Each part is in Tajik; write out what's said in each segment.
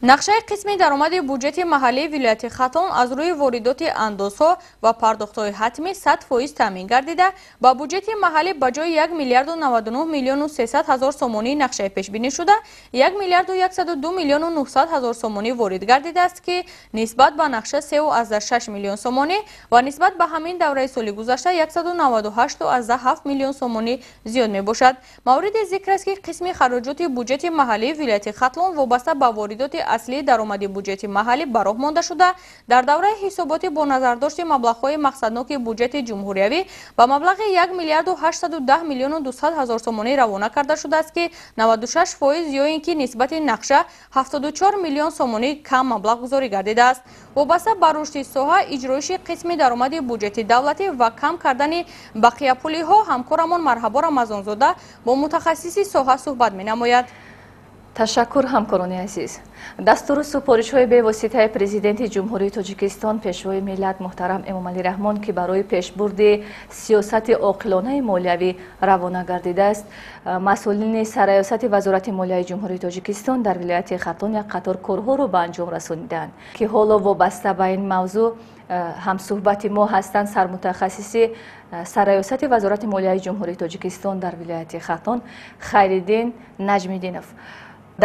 нақшаи қисми даромади буҷети маҳаллии вилояти Хатлон аз рӯи воридоти андозҳо ва пардохтҳои ҳатмӣ 100% таъмин гардида, ба буҷети маҳаллӣ ба ҷои 1 миллиарду 99 миллиону 300 ҳазор сомонии нақшаи пешбинӣ шуда, 1 миллиарду 102 миллиону 900 ҳазор сомонӣ ворид гардидааст, ки нисбат ба нақша 3,6 миллион сомонӣ ва нисбат ба ҳамин давраи соли гузашта 198,7 миллион сомонӣ зиёд мебошад. Мавриди зикр аст, ки қисми хароҷоти буҷети маҳаллии вилояти Хатлон вобаста ба воридоти аслии даромади буҷети маҳаллӣ ба роҳ монда шуда, дар давраи ҳисоботи бо назардошти маблағҳои мақсадноки буҷети ҷумҳуриявӣ ба маблағи 1 миллиарду 810 миллиону 200 ҳазор сомонӣ равона карда шудааст, ки 96% ё ин ки нисбати нақша 74 миллион сомонӣ кам маблағ гузорӣ гардидааст. вобаста ба рушди соҳа, иҷроиши қисми даромади буҷети давлатӣ ва кам кардани бақияпулиҳо ҳамкорамон Марҳабо Рамазонзода бо мутахассиси соҳа суҳбат менамояд. ташаккур ҳамкорони азиз. дастури супоришҳои бевоситаи президенти ҷумҳурии Тоҷикистон пешвои миллат муҳтарам Эмомалӣ Раҳмон, ки барои пешбурди сиёсати оқилонаи молиявӣ равона гардидааст, масъулини сараёсати вазорати молияи ҷумҳурии Тоҷикистон дар вилояти Хатлон як қатор корҳоро ба анҷом расониданд, ки ҳоло вобаста ба ин мавзӯъ ҳамсуҳбати мо ҳастанд сармутахассиси сараёсати вазорати молияи ҷумҳурии Тоҷикистон дар вилояти Хатлон Хайриддин Наҷмиддинов.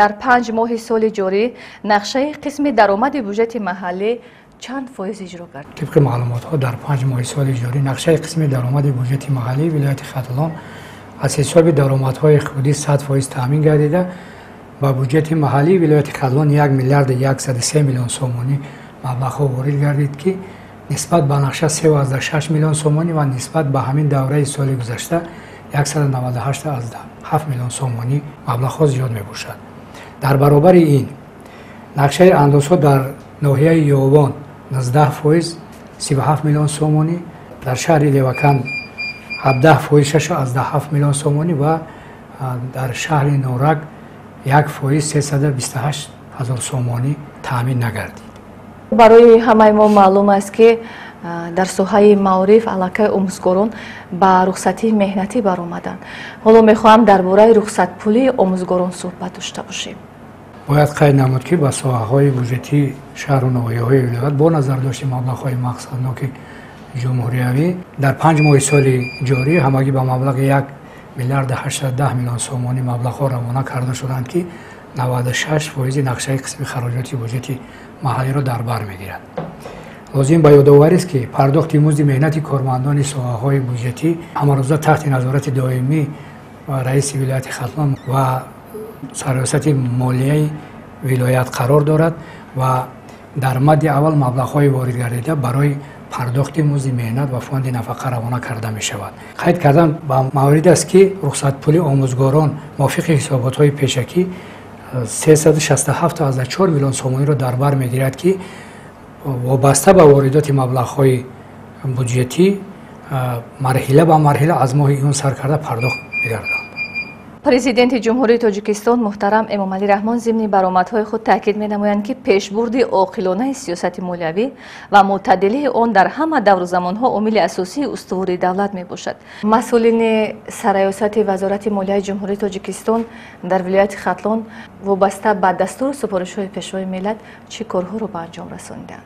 дар 5 моҳи соли ҷорӣ нақшаи қисми даромади буҷети маҳаллӣ чанд фоиз иҷро гардид? طبق маълумотҳо дар 5 моҳи соли ҷорӣ нақшаи қисми даромади буҷети маҳаллии вилояти Хатлон аз ҳисоби даромадҳои худӣ 100% таъмин гардида, ба буҷети маҳаллии вилояти Хатлон 1 миллиарду 103 миллион сомонӣ маблағҳо ворид гардид, ки нисбат ба нақша 3,6 миллион сомонӣ ва нисбат ба ҳамин давраи соли гузашта 198,7 миллион сомонӣ маблағҳо зиёд мебошад. дар баробари ин нақшаи андозҳо дар ноҳияи Ёвон 19%, 37 миллион сомонӣ, дар шаҳри Левакан 17%, 6,7 миллион сомонӣ ва дар шаҳри Норак 1%, 328 ҳазор сомонӣ таъмин нагардид. барои ҳамаи мо маълум аст, ки дар соҳаи маориф аллакай омӯзгорон ба рухсатии меҳнатӣ баромаданд. ҳоло мехоҳам дар бораи рухсатпулии омӯзгорон суҳбат дошта бошем. бояд қайд намуд, ки ба соҳаҳои буҷети шаҳру ноҳияҳои вилоят бо назардошти маблағҳои мақсадноки ҷумҳуриявӣ дар 5 моҳи соли ҷорӣ ҳамагӣ ба маблағи 1 миллиарду 810 миллион сомонӣ маблағҳо равона карда шуданд, ки 96% нақшаи қисми хароҷоти буҷети маҳаллиро дар бар мегирад. лозим ба ёдоварист, ки пардохти музди меҳнати кормандони соҳаҳои буҷетӣ ҳамарӯза таҳти назорати доимии раиси вилояти Хатлон ва сароясати молияи вилоят қарор дорад ва дар мадди аввал маблағҳои воридгардида барои пардохти музди меҳнат ва фонди нафақа равона карда мешавад. қайд кардан ба маврид аст, ки рухсатпули омӯзгорон мувофиқи ҳисоботҳои пешакӣ 367,4 миллион сомониро дар бар мегирад, ки вобаста ба воридоти маблағҳои буҷетӣ марҳила ба марҳила аз моҳи июн сар карда пардохт мегардад. президенти ҷумҳурии Тоҷикистон муҳтарам Эмомалӣ Раҳмон зимни баромадҳои худ таъкид менамоянд, ки пешбурди оқилонаи сиёсати молиявӣ ва мӯътадилии он дар ҳама давру замонҳо омили асосии устувории давлат мебошад. масъулини сараёсати вазорати молияи ҷумҳурии Тоҷикистон дар вилояти Хатлон вобаста ба дастури супоришҳои пешвои миллат чӣ корҳоро ба анҷом расониданд?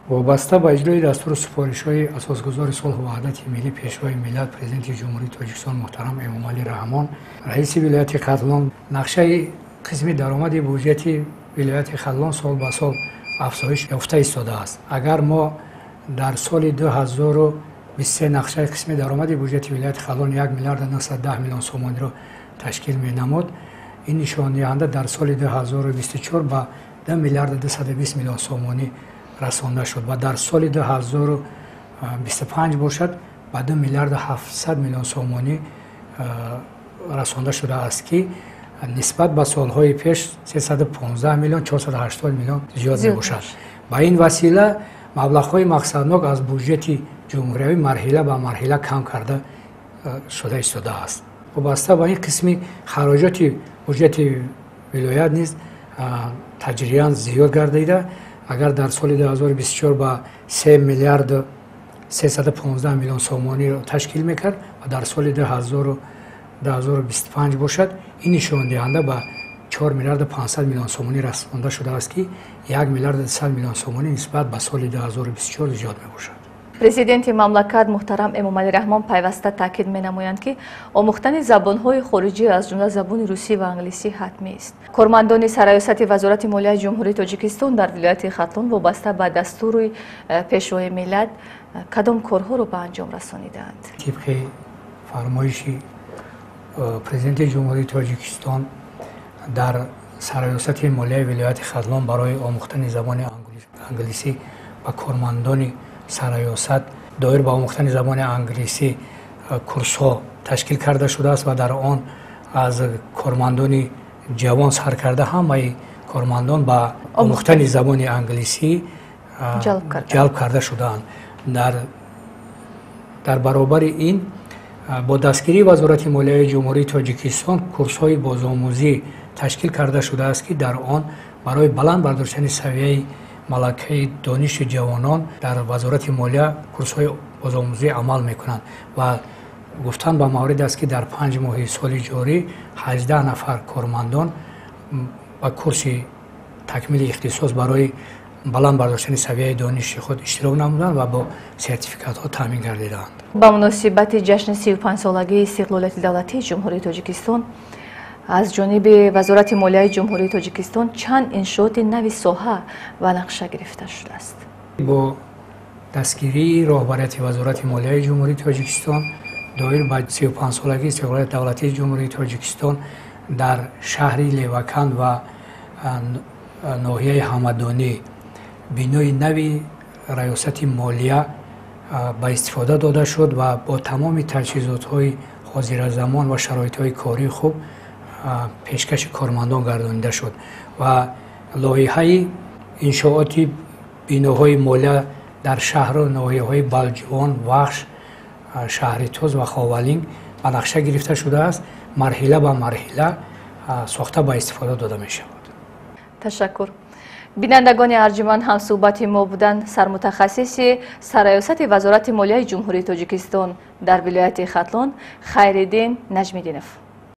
вобаста ба иҷрои дастури супоришҳои асосгузори сулҳу ваҳдати миллӣ пешвои миллат президенти ҷумҳурии Тоҷикистон муҳтарам Эмомалӣ Раҳмон, раиси вилояти Хатлон нақшаи қисми даромади буҷети вилояти Хатлон сол ба сол афзоиш ёфта истодааст. агар мо дар соли 2023 нақшаи қисми даромади буҷети вилояти Хатлон 1 миллиард 910 миллион сомониро ташкил менамуд, ин нишондиҳанда дар соли 2024 ба 2 миллиард 220 миллион сомонӣ расонда шуд ва дар соли 2025 бошад ба 2 миллиард 700 миллион сомонӣ расонда шудааст, ки нисбат ба солҳои пеш 315 миллион 480 миллион зиёд мебошад. ба ин васила маблағҳои мақсаднок аз буҷети ҷумҳуриявӣ марҳила ба марҳила кам карда шуда истодааст. вобаста ба ин қисми хароҷоти буҷети вилоят низ таҷриан зиёд гардида, агар дар соли 2024 ба 3 миллиард 315 миллион сомониро ташкил мекард ва дар соли 2025 бошад, ин нишондиҳанда ба 4 میلیارد 500 میلیون سومونی رسانده شده است که 1 میلیارد 200 میلیون سومونی نسبت به سال 2024 زیاد میباشد. президенти мамлакат муҳтарам эмомалӣ раҳмон пайваста таъкид менамоянд ки омӯхтани забонҳои хориҷӣ аз ҷумла забони русӣ ва англисӣ ҳатмист. кормандони сараёсати вазорати молияи ҷумҳурии тоҷикистон дар вилояти хатлон вобаста ба дастури пешвои миллат кадом корҳоро ба анҷом расонидаанд? тибқи фармоиши президенти ҷумҳурии тоҷикистон дар сараёсати молияи вилояти хатлон барои омӯхтани забони англисӣ ба кормандони сараёсат доир ба омӯхтани забони англисӣ курсҳо ташкил карда шудааст ва дар он аз кормандони ҷавон сар карда ҳамаи кормандон ба омӯхтани забони англисӣ ҷалб карда шудаанд. дар баробари ин бо дастгирии вазорати молияи ҷумҳурии тоҷикистон курсҳои бозомӯзӣ ташкил карда шудааст ки дар он барои баланд бардоштани савияи малакаи дониши ҷавонон дар вазорати молия курсҳои бозомӯзӣ амал мекунанд ва гуфтан ба маврид аст ки дар 5 моҳи соли ҷорӣ 18 нафар кормандон ба курси такмили ихтисос барои баланд бардоштани савияи дониши худ иштирок намуданд ва бо сертификатҳо таъмин гардидаанд. ба муносибати ҷашни 35-солагии истиқлолияти давлатии ҷумҳурии тоҷикистон аз ҷониби вазорати молияи ҷумҳурии тоҷикистон чанд иншооти нави соҳа ва нақша гирифта шудааст. бо дастгирии роҳбарияти вазорати молияи ҷумҳурии тоҷикистон доир ба 35-солагии истиқлолияти давлатии ҷумҳурии тоҷикистон дар шаҳри леваканд ва ноҳияи ҳамадонӣ бинои нави раёсати молия ба истифода дода шуд ва бо тамоми таҷҳизотҳои ҳозиразамон ва шароитҳои кории хуб пешкаши кормандон гардонида шуд ва лоиҳаи иншооти биноҳои молия дар шаҳру ноҳияҳои балҷувон, вахш, шаҳри туз ва ховалинг ба нақша гирифта шудааст. марҳила ба марҳила сохта ба истифода дода мешавад. ташаккур. бинандагони арҷуманд ҳамсӯҳбати мо буданд сармутахассиси сараёсати вазорати молияи ҷумҳурии тоҷикистон дар вилояти хатлон Хайриддин Наҷмиддинов.